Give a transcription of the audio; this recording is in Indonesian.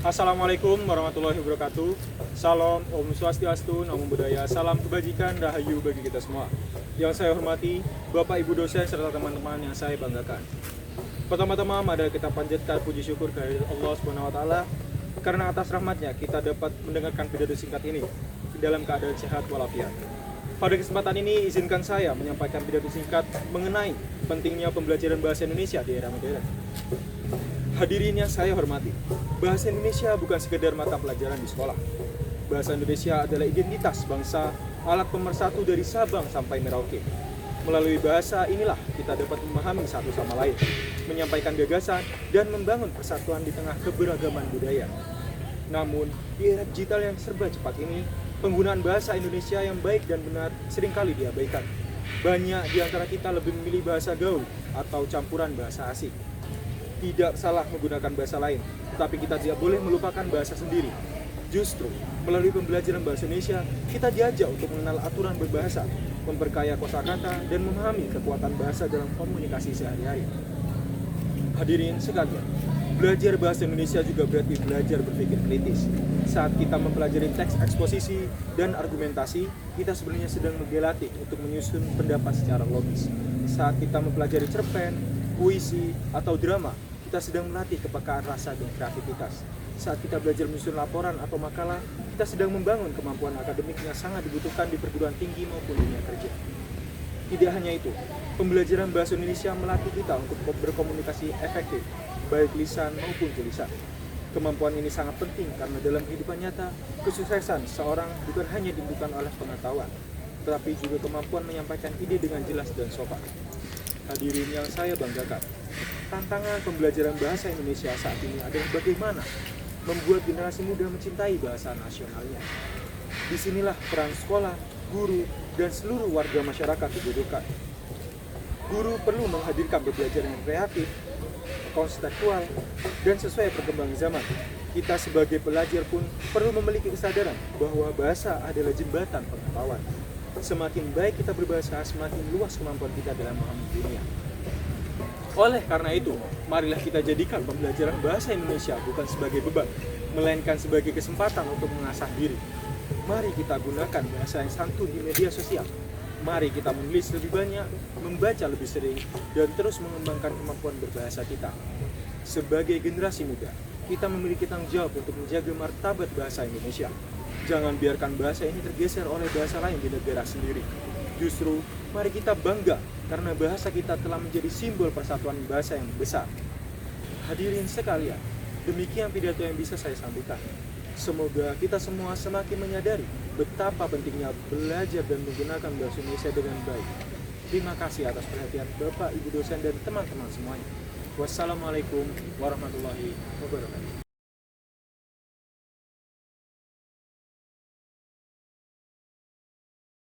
Assalamualaikum warahmatullahi wabarakatuh. Salam, Om Swastiastu, Namo Buddhaya, salam kebajikan, rahayu bagi kita semua. Yang saya hormati, Bapak Ibu dosen serta teman-teman yang saya banggakan. Pertama-tama, mari kita panjatkan puji syukur kehadirat Allah Subhanahu wa taala karena atas rahmatnya kita dapat mendengarkan pidato singkat ini dalam keadaan sehat walafiat. Pada kesempatan ini, izinkan saya menyampaikan pidato singkat mengenai pentingnya pembelajaran bahasa Indonesia di era modern. Hadirin yang saya hormati, bahasa Indonesia bukan sekedar mata pelajaran di sekolah. Bahasa Indonesia adalah identitas bangsa, alat pemersatu dari Sabang sampai Merauke. Melalui bahasa inilah kita dapat memahami satu sama lain, menyampaikan gagasan, dan membangun persatuan di tengah keberagaman budaya. Namun, di era digital yang serba cepat ini, penggunaan bahasa Indonesia yang baik dan benar seringkali diabaikan. Banyak di antara kita lebih memilih bahasa gaul atau campuran bahasa asing. Tidak salah menggunakan bahasa lain, tetapi kita tidak boleh melupakan bahasa sendiri. Justru, melalui pembelajaran bahasa Indonesia, kita diajak untuk mengenal aturan berbahasa, memperkaya kosakata, dan memahami kekuatan bahasa dalam komunikasi sehari-hari. Hadirin sekalian, belajar bahasa Indonesia juga berarti belajar berpikir kritis. Saat kita mempelajari teks eksposisi dan argumentasi, kita sebenarnya sedang berlatih untuk menyusun pendapat secara logis. Saat kita mempelajari cerpen, puisi, atau drama, kita sedang melatih kepekaan rasa dan kreativitas. Saat kita belajar menyusun laporan atau makalah, kita sedang membangun kemampuan akademik yang sangat dibutuhkan di perguruan tinggi maupun dunia kerja. Tidak hanya itu, pembelajaran bahasa Indonesia melatih kita untuk berkomunikasi efektif, baik lisan maupun tulisan. Kemampuan ini sangat penting karena dalam kehidupan nyata, kesuksesan seorang bukan hanya ditentukan oleh pengetahuan, tetapi juga kemampuan menyampaikan ide dengan jelas dan sopan. Hadirin yang saya banggakan, tantangan pembelajaran bahasa Indonesia saat ini adalah bagaimana membuat generasi muda mencintai bahasa nasionalnya. Disinilah peran sekolah, guru, dan seluruh warga masyarakat dibutuhkan. Guru perlu menghadirkan pembelajaran yang kreatif, konseptual, dan sesuai perkembangan zaman. Kita sebagai pelajar pun perlu memiliki kesadaran bahwa bahasa adalah jembatan pengetahuan. Semakin baik kita berbahasa, semakin luas kemampuan kita dalam memahami dunia. Oleh karena itu, marilah kita jadikan pembelajaran bahasa Indonesia bukan sebagai beban, melainkan sebagai kesempatan untuk mengasah diri. Mari kita gunakan bahasa yang santun di media sosial. Mari kita menulis lebih banyak, membaca lebih sering, dan terus mengembangkan kemampuan berbahasa kita. Sebagai generasi muda, kita memiliki tanggung jawab untuk menjaga martabat bahasa Indonesia. Jangan biarkan bahasa ini tergeser oleh bahasa lain di negara sendiri. Justru, mari kita bangga karena bahasa kita telah menjadi simbol persatuan bahasa yang besar. Hadirin sekalian, demikian pidato yang bisa saya sampaikan. Semoga kita semua semakin menyadari betapa pentingnya belajar dan menggunakan bahasa Indonesia dengan baik. Terima kasih atas perhatian Bapak, Ibu dosen, dan teman-teman semuanya. Wassalamualaikum warahmatullahi wabarakatuh.